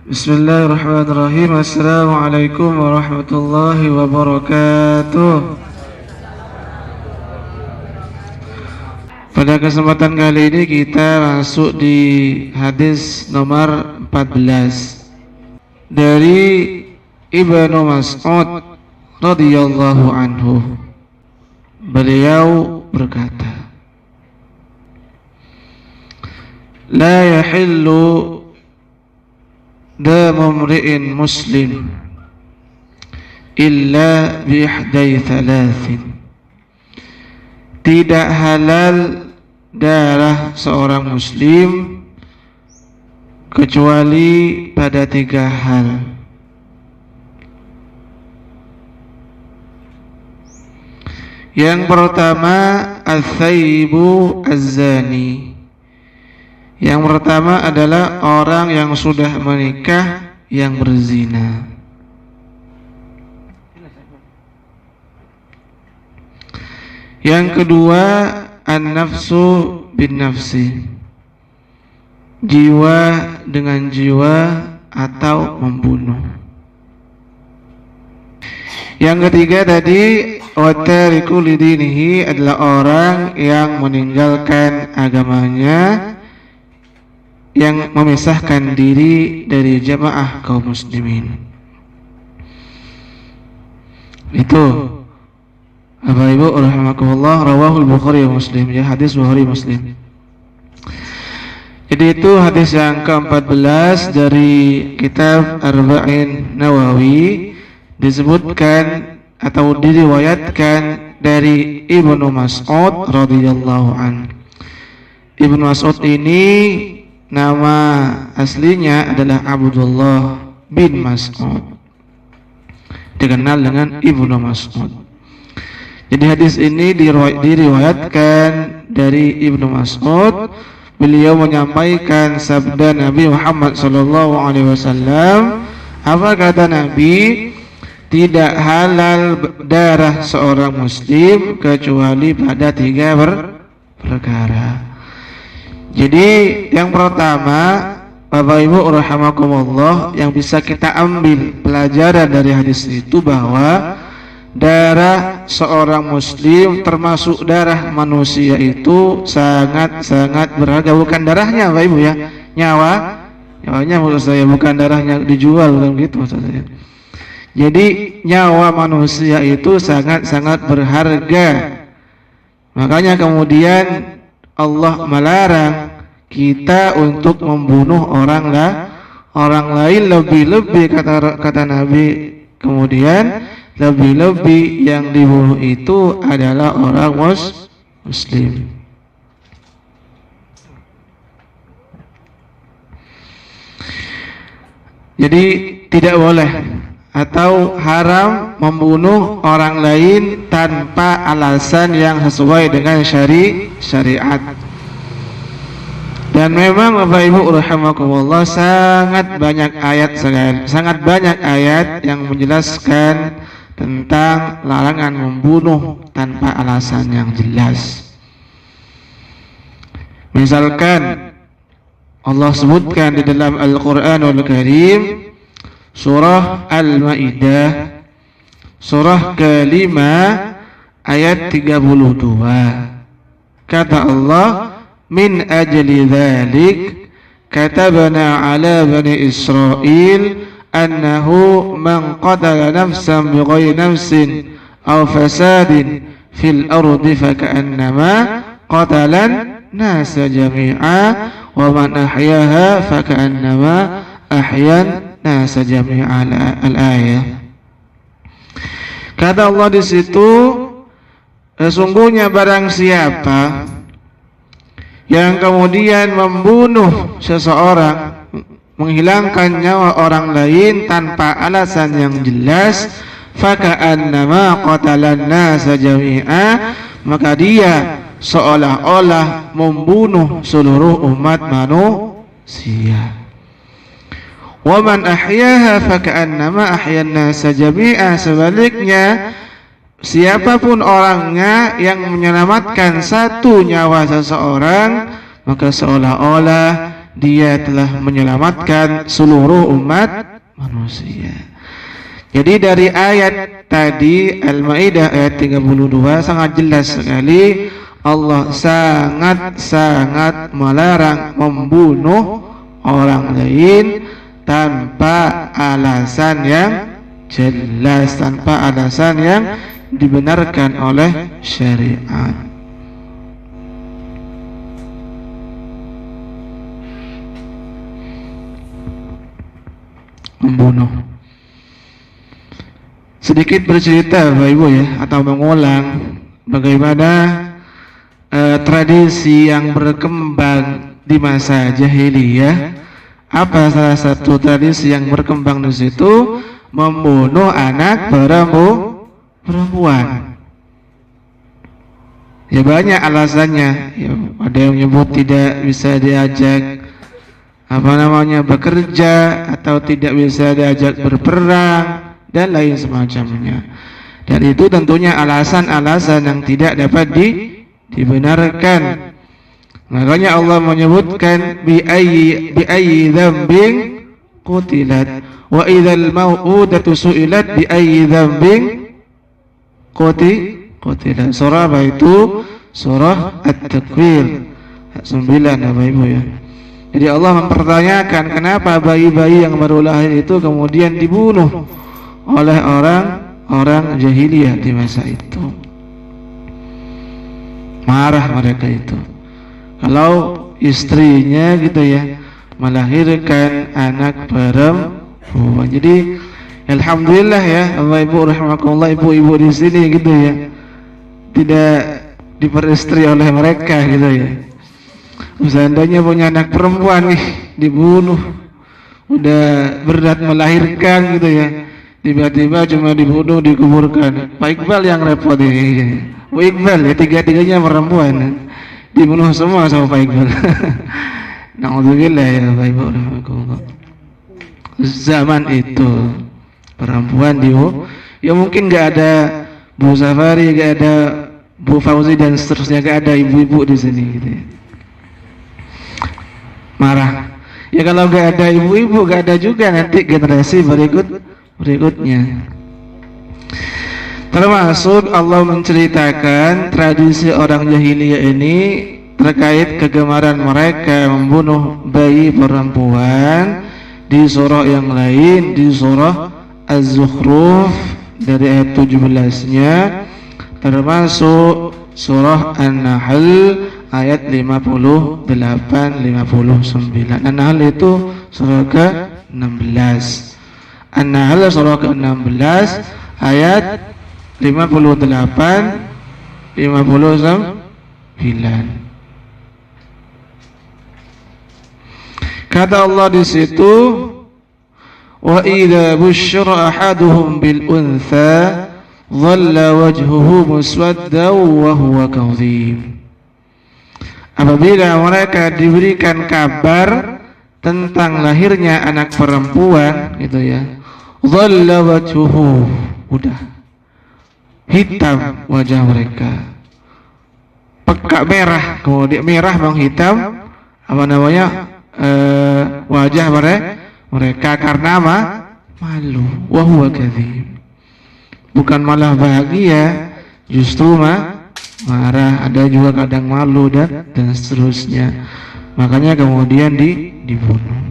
Bismillahirrahmanirrahim. Assalamualaikum warahmatullahi wabarakatuh. Pada kesempatan kali ini kita masuk di hadis nomor 14 dari Ibnu Mas'ud radhiyallahu anhu. Beliau berkata, la yahillu damu mri'in muslim illa bi ihdai thalathin. Tidak halal darah seorang muslim kecuali pada 3 hal. Yang pertama, al-thayyibu az-zani. Yang pertama adalah orang yang sudah menikah yang berzina. Yang kedua, an-nafsu bin nafsi. Jiwa dengan jiwa atau membunuh. Yang ketiga tadi, wa tariku lidinihi adalah orang yang meninggalkan agamanya, yang memisahkan diri dari jamaah kaum muslimin. Itu Bapak Ibu rahimakumullah, rawahul Bukhari wa Muslim, ya, hadis Bukhari Muslim. Jadi itu hadis yang ke-14 dari kitab Arba'in Nawawi, disebutkan atau diriwayatkan dari Ibnu Mas'ud radhiyallahu an. Ibnu Mas'ud ini nama aslinya adalah Abdullah bin Mas'ud, dikenal dengan Ibnu Mas'ud. Jadi hadis ini diriwayatkan dari Ibnu Mas'ud. Beliau menyampaikan sabda Nabi Muhammad SAW. Apa kata Nabi? Tidak halal darah seorang muslim kecuali pada 3 perkara. Jadi yang pertama, Bapak Ibu rahimakumullah, yang bisa kita ambil pelajaran dari hadis itu bahwa darah seorang muslim termasuk darah manusia itu sangat-sangat berharga. Bukan darahnya Bapak Ibu ya, nyawanya maksud saya, bukan darahnya dijual, bukan gitu maksud saya. Jadi nyawa manusia itu sangat-sangat berharga. Makanya kemudian Allah melarang kita untuk membunuh orang lain, lebih-lebih kata Nabi, kemudian lebih-lebih yang dibunuh itu adalah orang muslim. Jadi tidak boleh atau haram membunuh orang lain tanpa alasan yang sesuai dengan syariat. Dan memang Bapak Ibu rahimakumullah, sangat banyak ayat yang menjelaskan tentang larangan membunuh tanpa alasan yang jelas. Misalkan Allah sebutkan di dalam Al-Qur'anul Karim, surah Al-Maidah, surah ke-5 ayat 32. Kata Allah, min ajli dzalik katabna ala bani Israil annahu man qatala nafsan bighairi nafsin aw fasadin fil ardi faka'annama qatalan nasa jami'a wa man ahyaha faka'annama ahyan nasa jami'a. Al-ayah. Kata Allah di situ, sesungguhnya barang siapa yang kemudian membunuh seseorang, menghilangkan nyawa orang lain tanpa alasan yang jelas, faka'annama qatalan nasa jami'a, maka dia seolah-olah membunuh seluruh umat manusia. Wa man ahyaha faka'annama ahyan nasa jami'a, sebaliknya siapapun orangnya yang menyelamatkan satu nyawa seseorang, maka seolah-olah dia telah menyelamatkan seluruh umat manusia. Jadi dari ayat tadi Al-Maidah ayat 32 sangat jelas sekali Allah sangat melarang membunuh orang lain tanpa alasan yang jelas, tanpa alasan yang dibenarkan oleh syariat. Membunuh. Sedikit bercerita Bapak Ibu ya, atau mengulang bagaimana tradisi yang berkembang di masa jahiliyah. Apa salah satu tradisi yang berkembang di situ? Membunuh anak perempuan. Ya banyak alasannya. Ya, ada yang menyebut tidak bisa diajak bekerja, atau tidak bisa diajak berperang dan lain semacamnya. Dan itu tentunya alasan-alasan yang tidak dapat dibenarkan. Makanya Allah menyebutkan bi ayyi dzambin qutilat wa idzal mau'udatu su'ilat bi ayyi dzambin qutilat. Surah apa itu? Surah At-Takwir 9 Bapak Ibu ya. Jadi Allah mempertanyakan kenapa bayi-bayi yang baru lahir itu kemudian dibunuh oleh orang jahiliyah di masa itu. Marah mereka itu. Kalau istrinya gitu ya melahirkan anak perempuan. Jadi alhamdulillah ya Bapak Ibu rahimakumullah, ibu-ibu di sini gitu ya tidak diperistri oleh mereka gitu ya. Seandainya punya anak perempuan nih dibunuh, udah berat melahirkan gitu ya, tiba-tiba cuma dibunuh dikuburkan. Pak Iqbal yang repot ini. Bu Iqbal ya, tiga-tiganya perempuan dibunuh semua sama Pak Iqbal. Na'udzubillah ya Bapak Ibu. Zaman itu perempuan ya mungkin nggak ada Bu Safari, nggak ada Bu Fauzi dan seterusnya, nggak ada ibu-ibu di sini gitu ya. Marah. Ya kalau nggak ada ibu-ibu, nggak ada juga nanti generasi berikutnya. Termasuk Allah menceritakan tradisi orang jahiliyah ini terkait kegemaran mereka membunuh bayi perempuan di surah yang lain, di surah Az-Zukhruf dari ayat 17-nya, termasuk surah An-Nahl ayat 58-59. An-Nahl itu surah ke-16. An-Nahl surah ke-16 ayat 58-59. Kata Allah di situ, wa idza busyira ahaduhum bil untha dhalla wajhuhu muswaddan wa huwa kadhib. Apabila mereka diberikan kabar tentang lahirnya anak perempuan gitu ya, dhalla wajhuhu, udah hitam wajah mereka, pekak merah, kemudian merah menghitam wajah mereka karena malu. Wa huwa kadzib, bukan malah bahagia, justru marah, ada juga kadang malu dan seterusnya. Makanya kemudian dibunuh.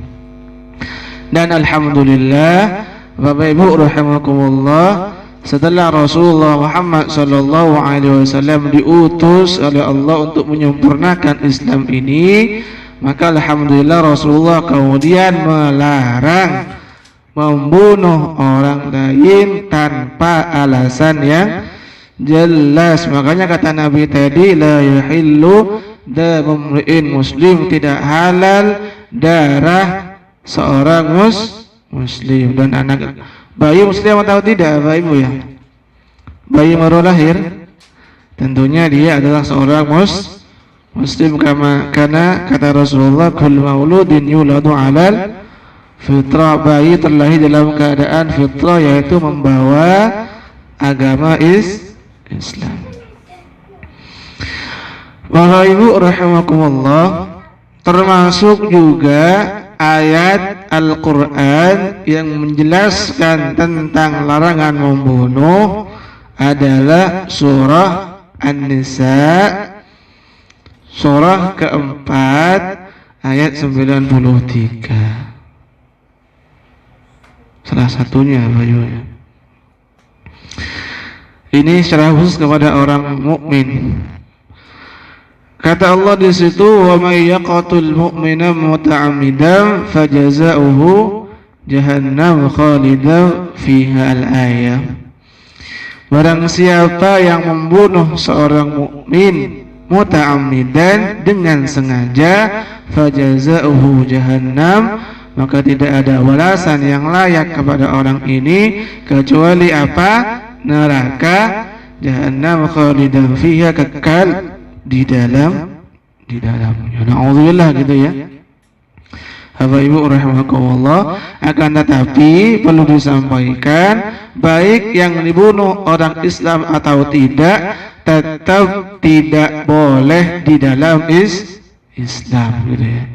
Dan alhamdulillah Bapak Ibu rahimakumullah, setelah Rasulullah Muhammad sallallahu alaihi wasallam diutus oleh Allah untuk menyempurnakan Islam ini, maka alhamdulillah Rasulullah kemudian melarang membunuh orang lain tanpa alasan yang jelas. Makanya kata Nabi tadi, la yahillu damu mri'in muslim, tidak halal darah seorang muslim. Dan anak bayi muslim atau tidak Bapak Ibu ya, bayi baru lahir tentunya dia adalah seorang muslim, karena kata Rasulullah, kullu mauludin yuladu alal fitrah, bayi terlahir dalam keadaan fitrah, yaitu membawa agama Islam. Bapak Ibu rahimakumullah, termasuk juga ayat Al-Quran yang menjelaskan tentang larangan membunuh adalah surah An-Nisa, surah keempat ayat 93. Salah satunya bayunya. Ini secara khusus kepada orang mukmin. Kata Allah di situ, wa may yaqtul mu'mina muta'ammidan fajaza'uhu jahannam khalidan fiha al-ayah. Barang siapa yang membunuh seorang mukmin muta'ammidan dengan sengaja, fajaza'uhu jahannam, maka tidak ada balasan yang layak kepada orang ini kecuali apa? Neraka jahannam khalidan fiha, kekal di dalamnya. Na'udzubillah gitu ya. Bapak Ibu rahimakumullah. Akan tetapi perlu disampaikan, baik yang dibunuh orang Islam atau tidak, tetap tidak boleh di dalam Islam gitu ya.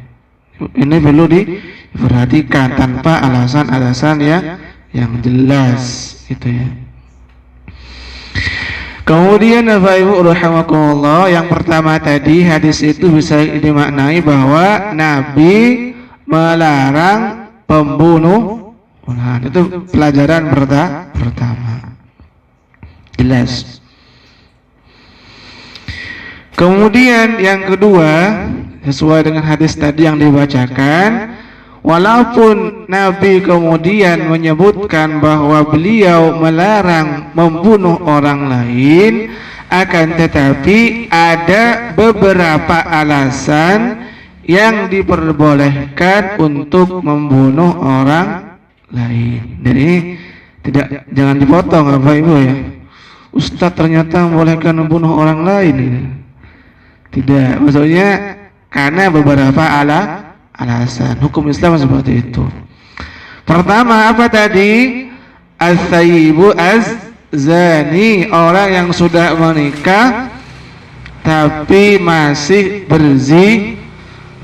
Ini perlu diperhatikan tanpa alasan-alasan yang jelas gitu ya. Kemudian Bapak Ibu rahimakumullah, yang pertama tadi hadis itu bisa dimaknai bahwa Nabi melarang pembunuh. Nah, itu pelajaran pertama. Jelas. Kemudian yang kedua, sesuai dengan hadis tadi yang dibacakan, walaupun Nabi kemudian menyebutkan bahwa beliau melarang membunuh orang lain, akan tetapi ada beberapa alasan yang diperbolehkan untuk membunuh orang lain. Jadi jangan dipotong Bapak Ibu ya. Ustaz ternyata membolehkan membunuh orang lain. Tidak, maksudnya karena beberapa alasan. Hukum Islam seperti itu. Pertama apa tadi? As-sayyibu az-zani, orang yang sudah menikah tapi masih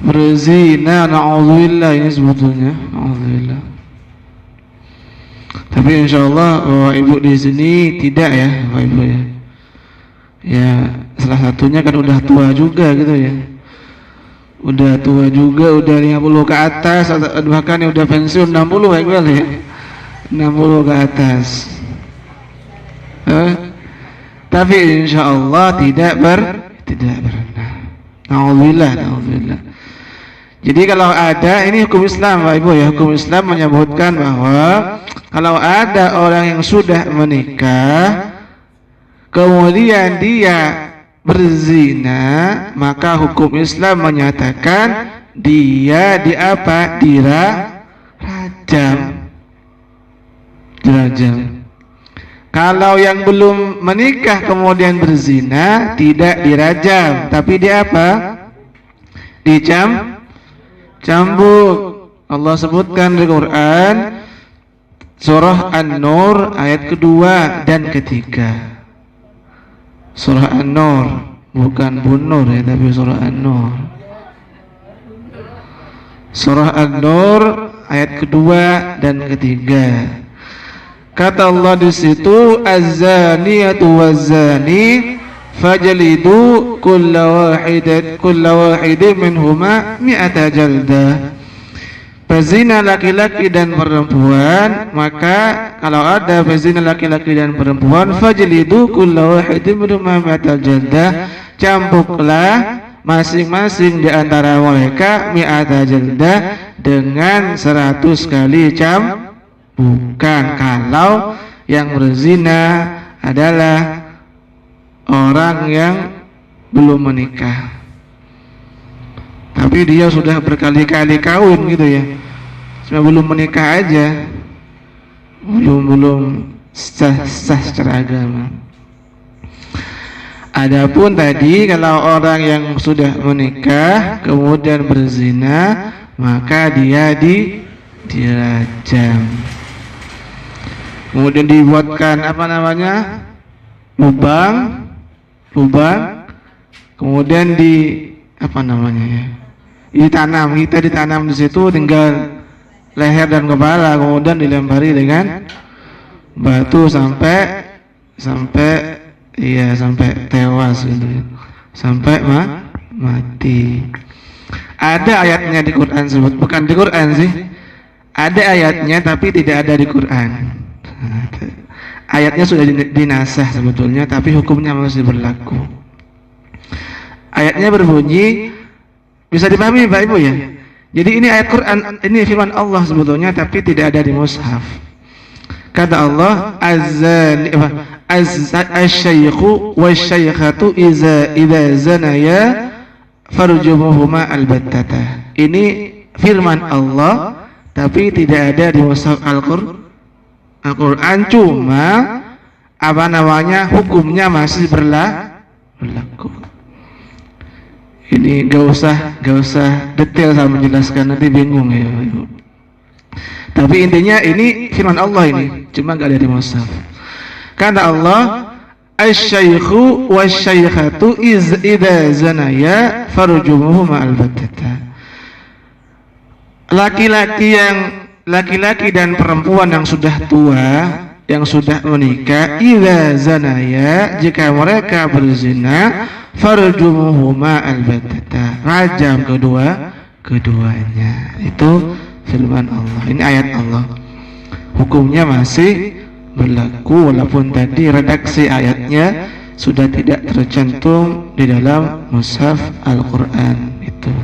berzina. Na'udzubillah, ini sebetulnya na'udzubillah. Tapi insyaallah Bapak Ibu di sini tidak ya, Bapak Ibu ya. Ya, salah satunya kan udah tua juga gitu ya. Udah tua juga, udah 50 ke atas, bahkan yang udah pensiun 60 ya, 60 ke atas. Tapi insyaallah tidak pernah. Na'udzubillah. Jadi kalau ada, ini hukum Islam Pak Ibu ya, hukum Islam menyebutkan bahwa kalau ada orang yang sudah menikah kemudian dia berzina, maka hukum Islam menyatakan dia dirajam. Kalau yang belum menikah kemudian berzina tidak dirajam, tapi dia dicambuk. Allah sebutkan di Quran surah An-Nur ayat kedua dan ketiga. Surah An-Nur, bukan Bun-Nur ya, tapi surah An-Nur. Surah An-Nur ayat kedua dan ketiga. Kata Allah di situ, az-zaniyatu waz-zani fajlidu kulla wahidin minhuma mi'ata jaldah. Pezina laki-laki dan perempuan, maka kalau ada pezina laki-laki dan perempuan, fajlidu kulla wahidin minhuma mi'ata jaldah, cambuklah masing-masing di antara mereka mi'ata jaldah dengan 100 kali bukan kalau yang berzina adalah orang yang belum menikah, tapi dia sudah berkali-kali kawin gitu ya, cuma belum menikah aja, belum sah secara agama. Adapun tadi kalau orang yang sudah menikah kemudian berzina, maka dia dirajam. Kemudian dibuatkan lubang, kemudian ditanam, kita ditanam di situ, tinggal leher dan kepala, kemudian dilempari dengan batu sampai tewas gitu, sampai mati. Ada ayatnya di Quran sebut, bukan di Quran sih, ada ayatnya tapi tidak ada di Quran. Ayatnya sudah dinasah sebetulnya, tapi hukumnya masih berlaku. Ayatnya berbunyi, bisa dipahami Pak Ibu ya? Jadi ini ayat Quran, ini firman Allah sebetulnya, tapi tidak ada di mushaf. Kata Allah, az-syaykhu wasyaykhatu idza zanaya farjumuhuma albattata. Ini firman Allah, tapi tidak ada di mushaf Al-Quran, cuma hukumnya masih berlaku. Ini gak usah detail saya menjelaskan, nanti bingung ya Ibu. Tapi intinya ini firman Allah ini, cuma gak ada di mushaf. Kata Allah, asy-syaykhu wasyaykhatu idza zanaya farjumuhuma albattata. Laki-laki dan perempuan yang sudah tua, yang sudah menikah, idza zanaya, jika mereka berzina, farjumuhuma albattata, rajam keduanya. Itu firman Allah. Ini ayat Allah. Hukumnya masih berlaku walaupun tadi redaksi ayatnya sudah tidak tercantum di dalam mushaf Al-Quran itu.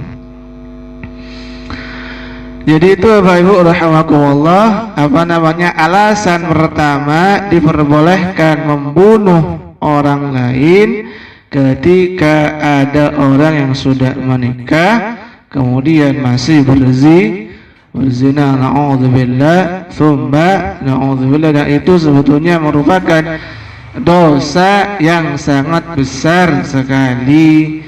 Jadi itu Bapak Ibu rahimakumullah, alasan pertama diperbolehkan membunuh orang lain ketika ada orang yang sudah menikah kemudian masih berzina, na'udzubillah, tsumma na'udzubillah, dan itu sebetulnya merupakan dosa yang sangat besar sekali.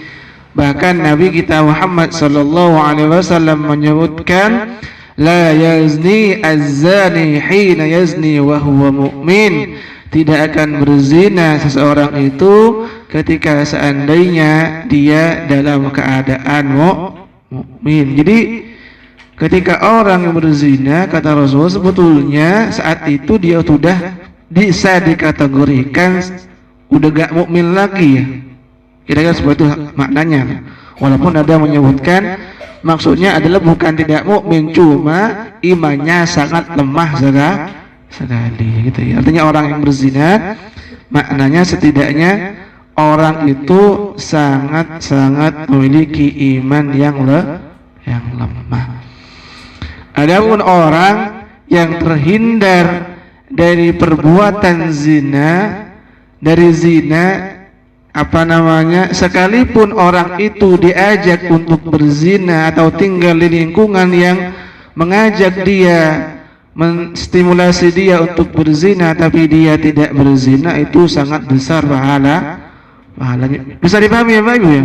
Bahkan Nabi kita Muhammad sallallahu alaihi wasallam menyebutkan, la yazni az-zani hina yazni wa huwa mu'min. Tidak akan berzina seseorang itu ketika seandainya dia dalam keadaan mukmin. Jadi ketika orang yang berzina, kata Rasul, sebetulnya saat itu dia sudah bisa dikategorikan udah gak mukmin lagi ya. Kira-kira seperti itu maknanya. Walaupun ada yang menyebutkan maksudnya adalah bukan tidak mukmin, cuma imannya sangat lemah sekali gitu ya. Artinya orang yang berzina maknanya setidaknya orang itu sangat memiliki iman yang lemah. Adapun orang yang terhindar dari perbuatan zina, sekalipun orang itu diajak untuk berzina atau tinggal di lingkungan yang mengajak dia, menstimulasi dia untuk berzina, tapi dia tidak berzina, itu sangat besar pahalanya. Bisa dipahami ya Pak Ibu ya?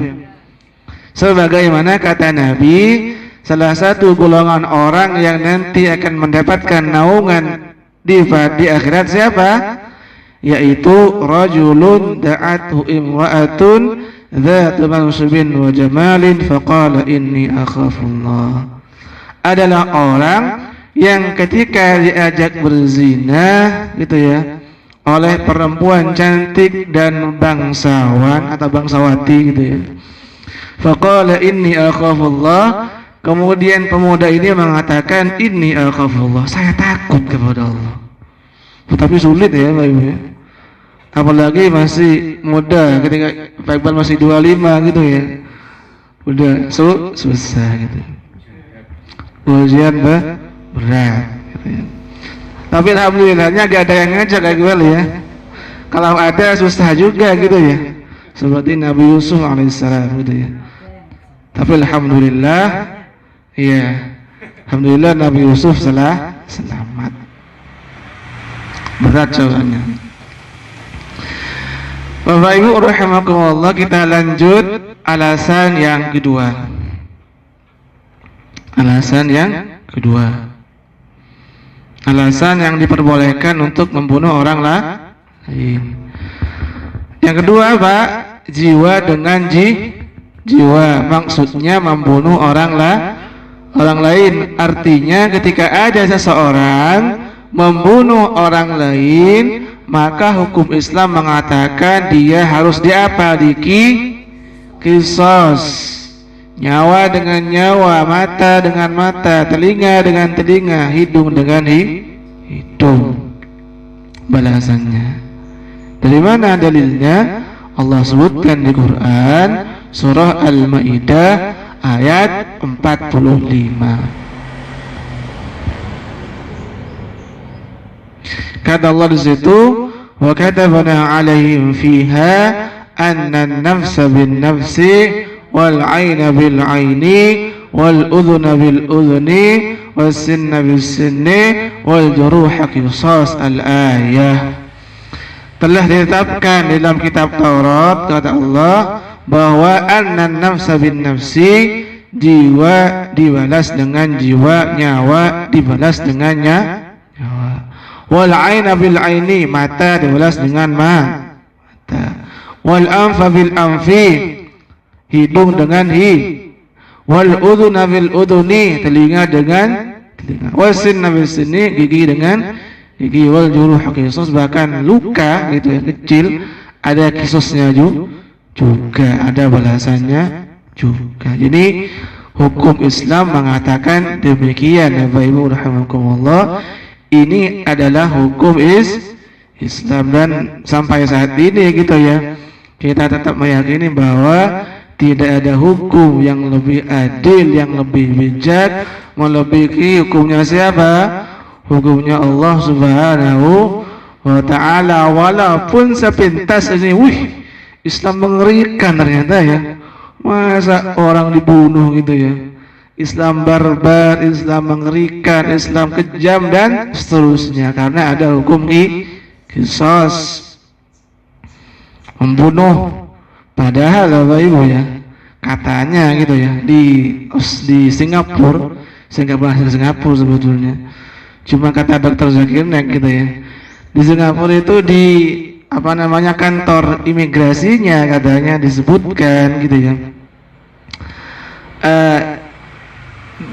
Sebagaimana kata Nabi, salah satu golongan orang yang nanti akan mendapatkan naungan di akhirat siapa? Yaitu rajulun da'athu imra'atun dzatu mansubin wa jamalin faqala inni akhafullah. Adalah orang yang ketika diajak berzina gitu ya oleh perempuan cantik dan bangsawan atau bangsawati gitu ya, faqala inni akhafullah. Kemudian pemuda ini mengatakan, inni akhafullah, saya takut kepada Allah. Tapi sulit ya Pak Ibu ya, apalagi masih muda, ketika Pak Iqbal masih 25 gitu ya, udah susah gitu, ujian berat gitu ya. Tapi alhamdulillahnya gak ada yang ngajak Pak Iqbal ya. Kalau ada susah juga gitu ya, seperti Nabi Yusuf alaihissalam gitu ya. Tapi alhamdulillah, iya, alhamdulillah Nabi Yusuf selamat. Berat soalnya. Bapak Ibu rahimakumullah, kita lanjut alasan yang kedua. Alasan yang kedua, alasan yang diperbolehkan untuk membunuh orang lain. Yang kedua Pak, jiwa dengan jiwa, maksudnya membunuh orang lain. Artinya ketika ada seseorang membunuh orang lain, maka hukum Islam mengatakan dia harus diapa? Qisas. Nyawa dengan nyawa, mata dengan mata, telinga dengan telinga, hidung dengan hidung. Balasannya. Dari mana dalilnya? Allah sebutkan di Quran surah Al-Maidah ayat 45. Kata Allah di situ, wa katabana 'alaihim fiha anna an-nafsa bin-nafsi wal 'aina bil 'aini wal udhuna bil udhuni was sinna bis sinni wal juruha qisas. Al-ayah. Telah ditetapkan dalam kitab Taurat, kata Allah, bahwa an nafsa bin nafsi, jiwa dibalas dengan jiwa, nyawa dibalas dengan nyawa. Wal 'aina bil 'aini, mata dibalas dengan mata. Wal anfa bil anfi, hidung dengan wal udhuna bil udhuni, telinga dengan telinga. Wal sinna bil sinni, gigi dengan gigi. Wal juruh qisas, bahkan luka gitu ya, kecil ada qisasnya juga, ada balasannya juga. Jadi hukum Islam mengatakan demikian ya Bapak Ibu rahimakumullah. Ini adalah hukum Islam, dan sampai saat ini gitu ya, kita tetap meyakini bahwa tidak ada hukum yang lebih adil, yang lebih bijak melebihi hukumnya siapa? Hukumnya Allah Subhanahu wa ta'ala. Walaupun sepintas ini, Islam mengerikan ternyata ya. Masa orang dibunuh gitu ya. Islam barbar, Islam mengerikan, Islam kejam dan seterusnya, karena ada hukum qisas. Membunuh. Padahal Bapak Ibu ya, katanya gitu ya, di Singapura sebetulnya. Cuma kata Dr. Zakir Naik gitu ya. Di Singapura itu di kantor imigrasinya katanya disebutkan gitu ya.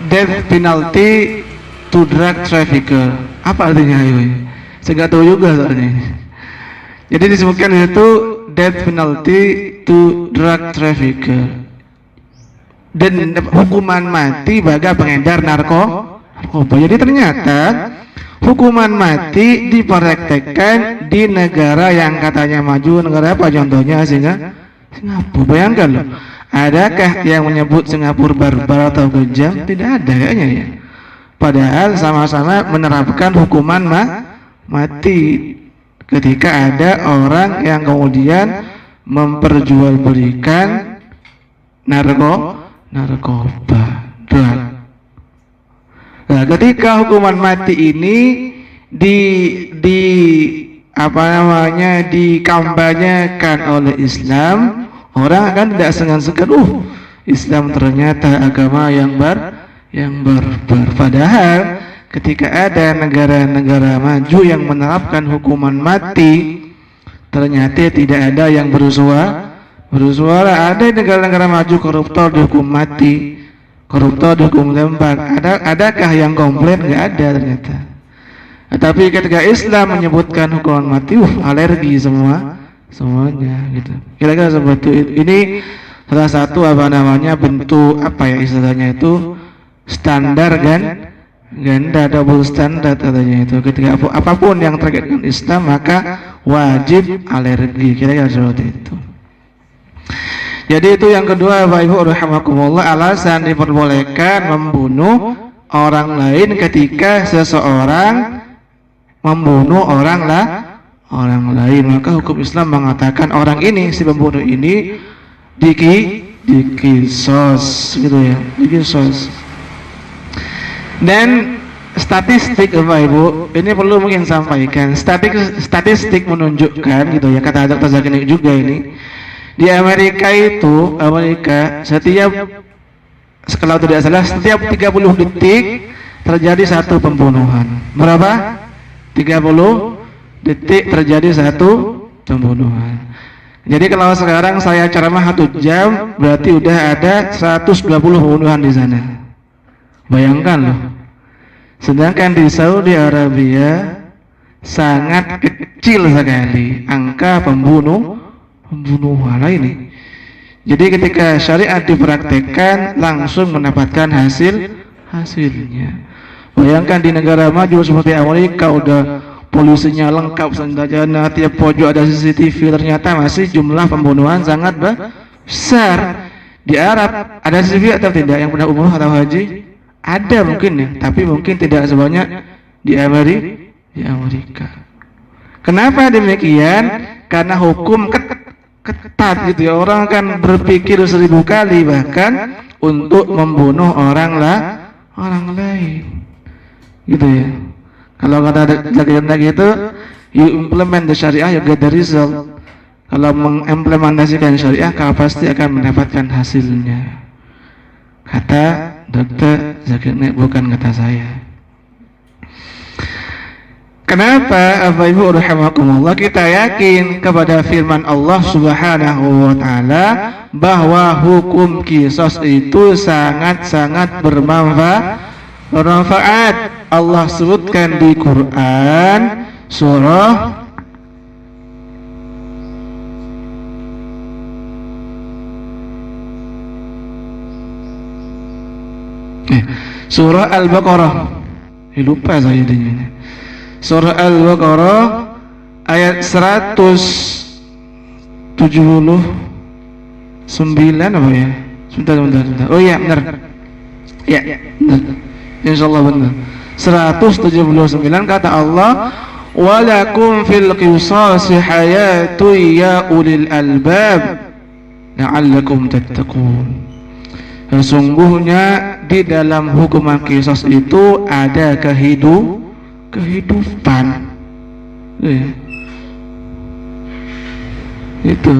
Death penalty to drug trafficker. Apa artinya itu? Saya nggak tahu juga soalnya. Jadi disebutkan itu death penalty to drug trafficker, dan hukuman mati bagi pengedar narkoba. Jadi ternyata hukuman mati dipraktekkan di negara yang katanya maju. Negara apa contohnya? Singapura. Bayangkan loh, adakah yang menyebut Singapura barbar atau kejam? Tidak ada kayaknya ya. Padahal sama-sama menerapkan hukuman mati. Ketika ada orang yang kemudian memperjualbelikan narkoba, drug. Nah, ketika hukuman mati ini dikampanyekan oleh Islam, orang akan tidak segan-segan, Islam ternyata agama yang barbar. Padahal ketika ada negara-negara maju yang menerapkan hukuman mati, ternyata tidak ada yang bersuara. Ada negara-negara maju koruptor dihukum mati, koruptor dihukum tembak. Adakah yang komplain? Nggak ada ternyata. Tapi ketika Islam menyebutkan hukuman mati, alergi semuanya gitu. Kira-kira seperti itu. Ini salah satu bentuk istilahnya itu standar ganda, double standard katanya itu. Ketika apapun yang terkait dengan Islam maka wajib alergi. Kira-kira seperti itu. Jadi itu yang kedua Bapak Ibu rahimakumullah, alasan diperbolehkan membunuh orang lain ketika seseorang membunuh orang lain. Maka hukum Islam mengatakan orang ini, si pembunuh ini diqisas gitu ya, diqisas. Dan statistik Bapak Ibu, ini perlu mungkin sampaikan. Statistik menunjukkan gitu ya, kata Dr. Zakir juga ini. Di Amerika setiap, kalau tidak salah, setiap 30 detik terjadi satu pembunuhan. Berapa? 30 detik terjadi satu pembunuhan. Jadi kalau sekarang saya ceramah 1 jam, berarti udah ada 120 pembunuhan di sana. Bayangkan loh. Sedangkan di Saudi Arabia sangat kecil sekali angka pembunuhan ini. Jadi ketika syariat dipraktekkan langsung mendapatkan hasilnya. Bayangkan di negara maju seperti Amerika udah polisinya lengkap senjatanya, tiap pojok ada CCTV, ternyata masih jumlah pembunuhan sangat besar. Di Arab ada CCTV atau tidak yang pernah umroh atau haji? Ada mungkin ya, tapi mungkin tidak sebanyak di Amerika. Kenapa demikian? Karena hukum ketat gitu ya. Orang kan berpikir 1000 kali bahkan untuk membunuh orang lain. Gitu ya. Kalau kata jaga gitu, you implement the syariah, you get the result. Kalau mengimplementasikan syariah, kau pasti akan mendapatkan hasilnya. Kata Dr. Zakir Naik, bukan kata saya. Kenapa Bapak Ibu rahimakumullah kita yakin kepada firman Allah Subhanahu wa taala bahwa hukum qisas itu sangat-sangat bermanfaat. Allah sebutkan di Quran surah Surah Al-Baqarah. Lupa saya jadinya. Surah Al-Baqarah ayat 179 apa ya? Sebentar. Oh iya benar. Ya, benar. Insyaallah benar. 179 kata Allah, "Walakum fil qisasi hayatun ya ulil albab la'allakum tattaqun." Sesungguhnya di dalam hukuman qisas itu ada kehidupan. Itu.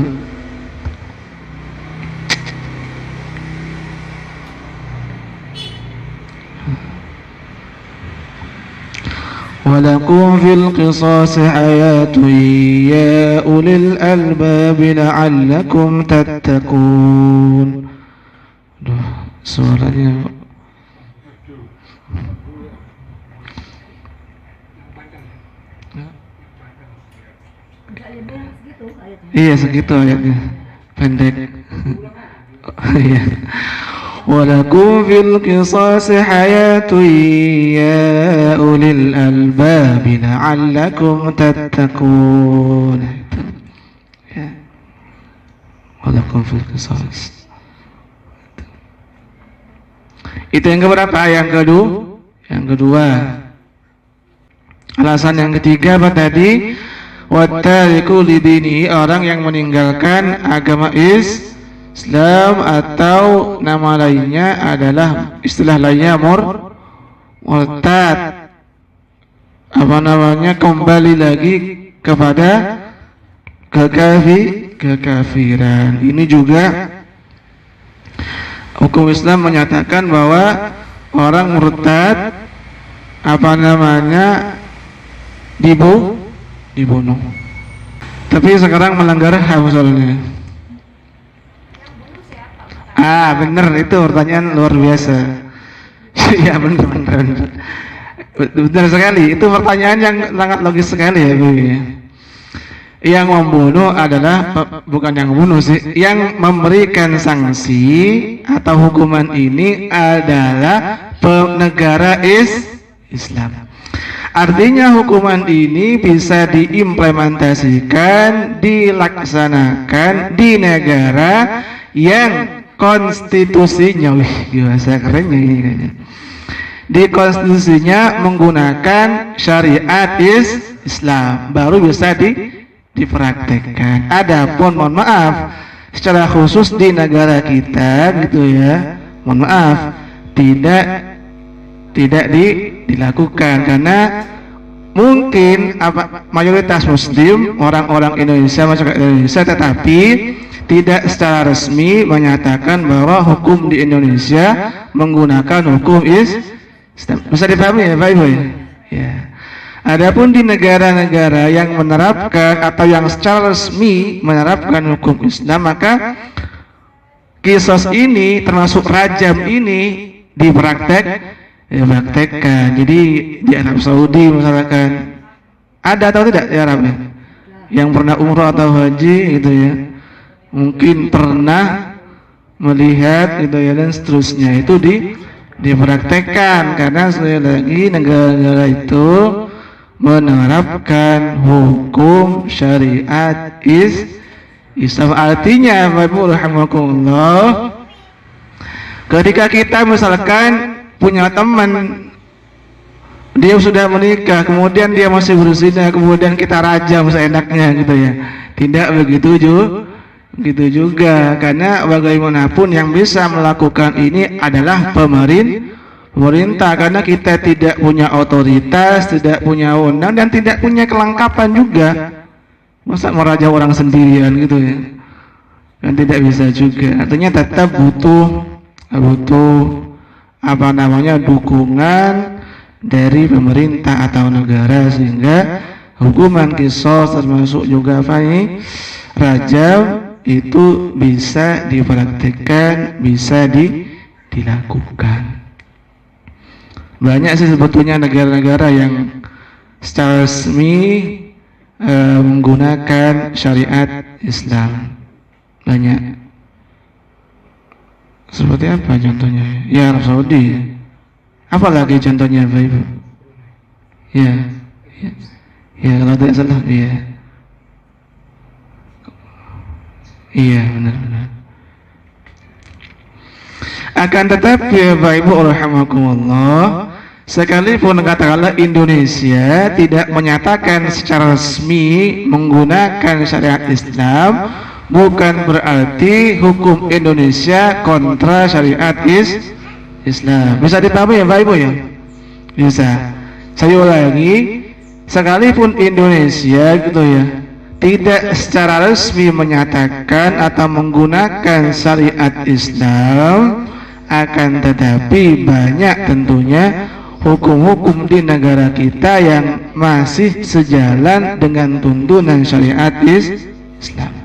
Walakum fil qisasi hayatun ya ulil albab la'allakum tattaqun. Aduh, suaranya iya segitu ayatnya, pendek. Iya. Walakum fil qisasi hayatun ya ulil albab la'allakum tattaqun. Ya. Walakum fil qisas. Itu yang keberapa? Yang kedua. Alasan yang ketiga apa tadi? Wattariku lidini, orang yang meninggalkan agama Islam atau nama lainnya adalah istilah lainnya murtad. Apa namanya? Kembali lagi kepada kekafiran. Ini juga hukum Islam menyatakan bahwa orang murtad apa namanya dibunuh. Tapi sekarang melanggar HAM soalnya. Bener, itu pertanyaan luar biasa. Iya bener sekali. Itu pertanyaan yang sangat logis sekali ya, Bu. Yang membunuh adalah bukan yang membunuh sih, yang memberikan sanksi atau hukuman ini adalah negara Islam. Artinya hukuman ini bisa diimplementasikan, dilaksanakan di negara yang konstitusinya, bahasa kerennya ini kayaknya, di konstitusinya menggunakan syariat Islam, baru bisa dipraktekkan. Adapun mohon maaf secara khusus di negara kita gitu ya, mohon maaf tidak dilakukan karena mungkin mayoritas muslim orang-orang Indonesia, masyarakat Indonesia, tetapi tidak secara resmi menyatakan bahwa hukum di Indonesia menggunakan hukum Islam. Bisa dipahami ya Pak Ibu ya? Adapun di negara-negara yang menerapkan atau yang secara resmi menerapkan hukum Islam, maka kisos ini termasuk rajam ini dipraktekkan. Jadi di Arab Saudi misalkan, ada atau tidak di Arab ya? Yang pernah umroh atau haji gitu ya, mungkin pernah melihat gitu ya, dan seterusnya itu dipraktekkan karena sekali lagi negara-negara itu menerapkan hukum syariat Islam. Artinya Bapak rahimakumullah, ketika kita misalkan punya teman dia sudah menikah, kemudian dia masih berzina, kemudian kita rajam seenaknya gitu ya, tidak begitu juga, karena bagaimanapun yang bisa melakukan ini adalah pemerintah, karena kita tidak punya otoritas, tidak punya wewenang, dan tidak punya kelengkapan juga. Masa meraja orang sendirian gitu ya, dan tidak bisa juga. Artinya tetap butuh dukungan dari pemerintah atau negara, sehingga hukuman qisas termasuk juga rajam itu bisa dipraktikkan, bisa dilakukan. Banyak sih sebetulnya negara-negara yang secara resmi menggunakan syariat Islam. Banyak. Seperti apa contohnya? Ya, Arab Saudi. Apalagi contohnya, Bapak Ibu? Ya, kalau tidak salah, iya, benar. Akan tetapi Bapak Ibu rahimakumullah, sekalipun katakanlah Indonesia tidak menyatakan secara resmi menggunakan syariat Islam, bukan berarti hukum Indonesia kontra syariat Islam. Bisa dipahami ya Bapak Ibu ya? Bisa. Saya ulangi, sekalipun Indonesia gitu ya tidak secara resmi menyatakan atau menggunakan syariat Islam, akan tetapi banyak tentunya hukum-hukum di negara kita yang masih sejalan dengan tuntunan syariat Islam.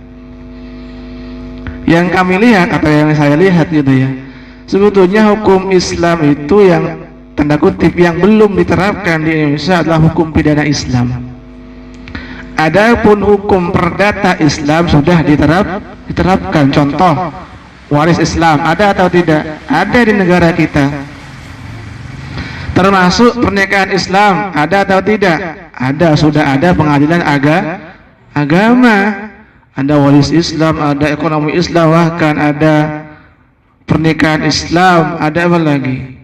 Yang kami lihat atau yang saya lihat gitu ya, sebetulnya hukum Islam itu yang tanda kutip yang belum diterapkan di Indonesia adalah hukum pidana Islam. Adapun hukum perdata Islam sudah diterapkan. Contoh, waris Islam ada atau tidak? Ada di negara kita. Termasuk pernikahan Islam ada atau tidak? Ada, sudah ada pengadilan agama. Ada waris Islam, ada ekonomi Islam, bahkan ada pernikahan Islam, ada apa lagi?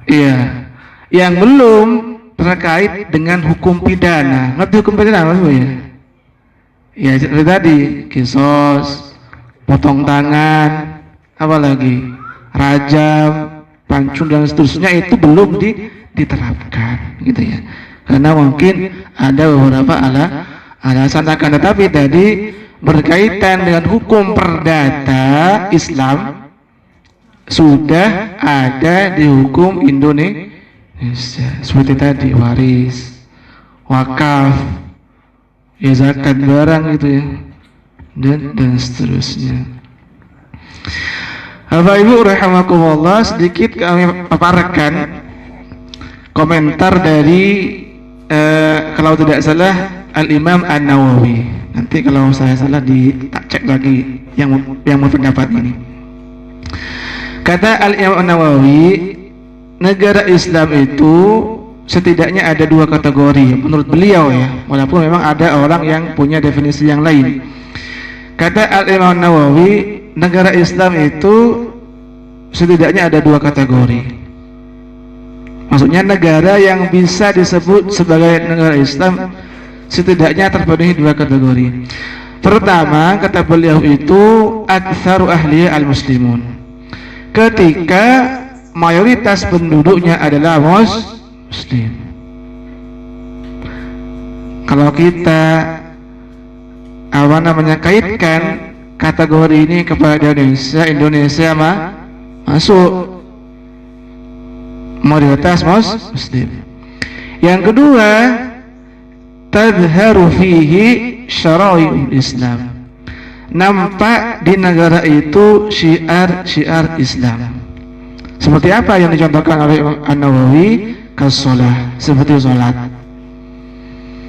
Iya, yang belum terkait dengan hukum pidana. Ngerti hukum pidana apa ya? Ya seperti tadi, qisas, potong tangan, apa lagi? Rajam, pancung dan seterusnya itu belum diterapkan, gitu ya. Karena mungkin ada beberapa alasan, akan tetapi tadi berkaitan dengan hukum perdata Islam sudah ada di hukum Indonesia. Seperti tadi waris, wakaf, ya zakat barang gitu ya, dan seterusnya. Bapak Ibu rahimakumullah, sedikit kami paparkan komentar dari kalau tidak salah Al-Imam An-Nawawi. Nanti kalau saya salah tak cek lagi yang berpendapat ini. Kata Al-Imam An-Nawawi, negara Islam itu setidaknya ada dua kategori menurut beliau ya, walaupun memang ada orang yang punya definisi yang lain. Kata Al-Imam An-Nawawi, negara Islam itu setidaknya ada dua kategori. Maksudnya negara yang bisa disebut sebagai negara Islam setidaknya terpenuhi dua kategori. Pertama, kata beliau itu aktsaru ahliya al-muslimun, ketika mayoritas penduduknya adalah muslim. Kalau kita kaitkan kategori ini kepada Indonesia masuk mayoritas muslim. Yang kedua, tadharu fihi syara'i'ul Islam. Nampak di negara itu syiar-syiar Islam. Seperti apa yang dicontohkan oleh An-Nawawi? Kas-shalah, seperti salat.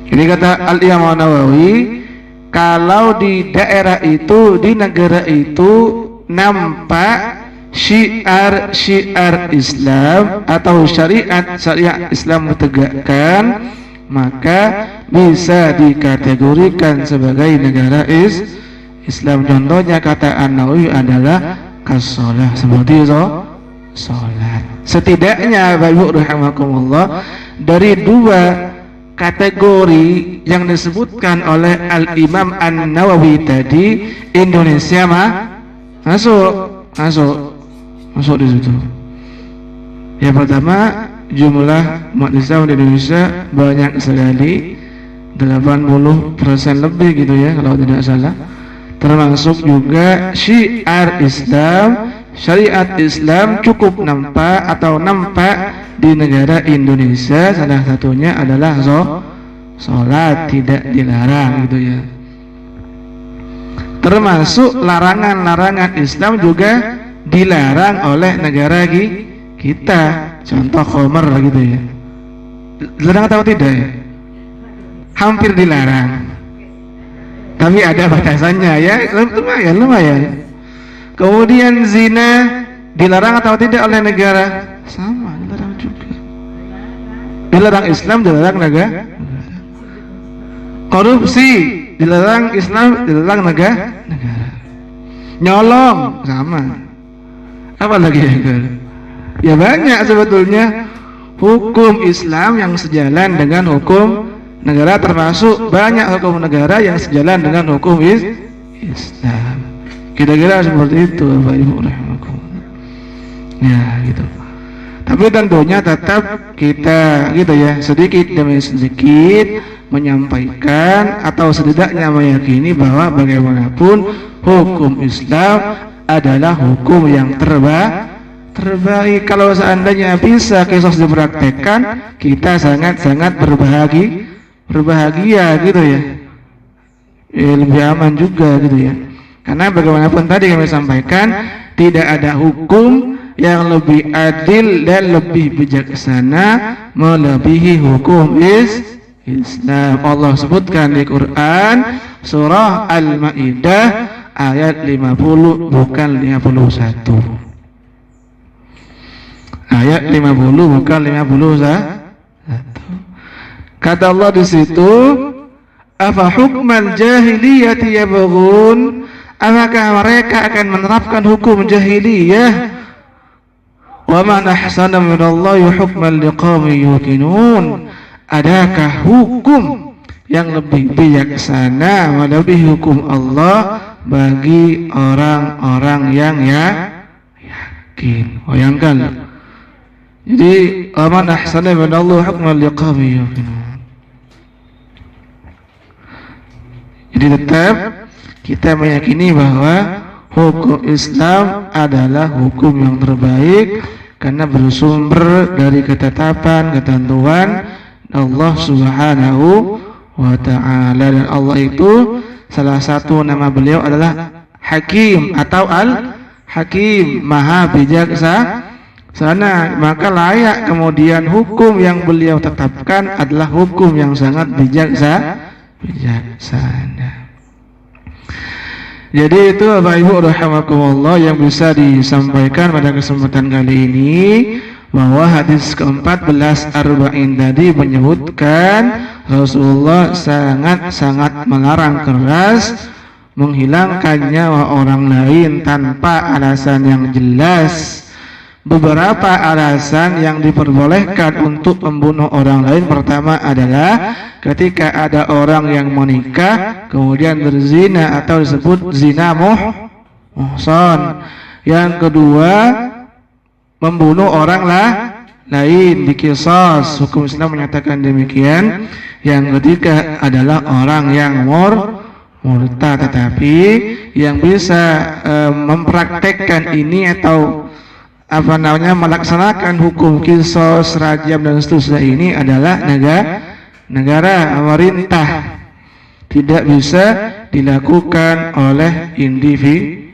Ini kata Al-Imam An-Nawawi, kalau di daerah itu, di negara itu nampak syiar-syiar Islam atau syariat Islam ditegakkan, maka bisa dikategorikan sebagai negara Islam. Contohnya kata An-Nawawi adalah kas-shalah, seperti salat. Setidaknya Bapak Ibu rahimakumullah, dari dua kategori yang disebutkan oleh Al-Imam An-Nawawi tadi, Indonesia masuk di situ. Yang pertama, jumlah umat Islam di Indonesia banyak sekali, 80% lebih gitu ya kalau tidak salah. Termasuk juga syiar Islam, syariat Islam cukup nampak di negara Indonesia. Salah satunya adalah sholat, tidak dilarang gitu ya. Termasuk larangan-larangan Islam juga dilarang oleh negara kita. Contoh khamar gitu ya, dilarang atau tidak ya? Hampir dilarang, tapi ada batasannya ya, lumayan. Kemudian zina dilarang atau tidak oleh negara? Sama, dilarang juga. Dilarang Islam, dilarang negara. Korupsi dilarang Islam, dilarang negara. Nyolong sama. Apa lagi ya banyak sebetulnya hukum Islam yang sejalan dengan hukum negara, termasuk banyak hukum negara yang sejalan dengan hukum Islam. Kira-kira seperti itu Bapak Ibu rahimakumullah. Ya gitu. Tapi tentunya tetap kita gitu ya, sedikit demi sedikit menyampaikan atau setidaknya meyakini bahwa bagaimanapun hukum Islam adalah hukum yang terbaik. Kalau seandainya bisa kisos dipraktekkan, kita sangat-sangat berbahagia gitu ya. Lebih aman juga gitu ya. Karena bagaimanapun tadi kami sampaikan, tidak ada hukum yang lebih adil dan lebih bijaksana melebihi hukum Islam. Allah sebutkan di Quran surah Al-Maidah ayat 50, bukan 51. Ayat 50 bukan 51. Kata Allah di situ, afa hukmal jahiliyati yabghun, apakah mereka akan menerapkan hukum jahiliyah? Wa man ahsana minallahi hukman liqaumin yuqinun, adakah hukum yang lebih bijaksana melebihi hukum Allah bagi orang-orang yang yakin? Bayangkan. Jadi aman ahsana minallahi hukman liqaumin yuqinun. Jadi tetap kita meyakini bahwa hukum Islam adalah hukum yang terbaik karena bersumber dari ketetapan ketentuan Allah Subhanahu wa ta'ala. Dan Allah itu salah satu nama beliau adalah Hakim atau Al-Hakim, Maha Bijaksana. Maka layak kemudian hukum yang beliau tetapkan adalah hukum yang sangat bijaksana. Jadi itu Bapak Ibu rahimakumullah yang bisa disampaikan pada kesempatan kali ini, bahwa hadis ke-14 Arba'in tadi menyebutkan Rasulullah sangat-sangat melarang keras menghilangkan nyawa orang lain tanpa alasan yang jelas. Beberapa alasan yang diperbolehkan untuk membunuh orang lain, pertama adalah ketika ada orang yang menikah kemudian berzina atau disebut zina muhsan. Yang kedua, membunuh orang lain diqisas, hukum Islam menyatakan demikian. Yang ketiga adalah orang yang murtad, tetapi yang bisa mempraktekkan ini atau melaksanakan hukum qisas, rajam dan seterusnya ini adalah negara pemerintah, tidak bisa dilakukan oleh individu.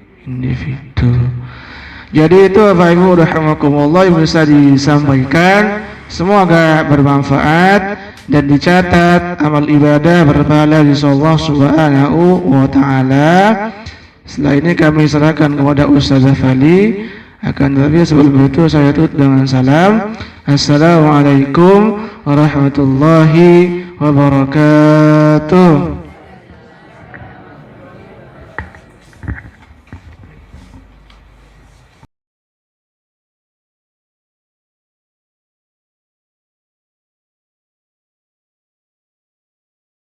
Jadi itu Bapak Ibu rahimakumullah yang bisa disampaikan, semoga bermanfaat dan dicatat amal ibadah berpahala di Allah Subhanahu wa taala. Setelah ini kami serahkan kepada Ustazah Fali. Akan tetapi sebelum itu saya tutup dengan salam. Assalamualaikum warahmatullahi wabarakatuh.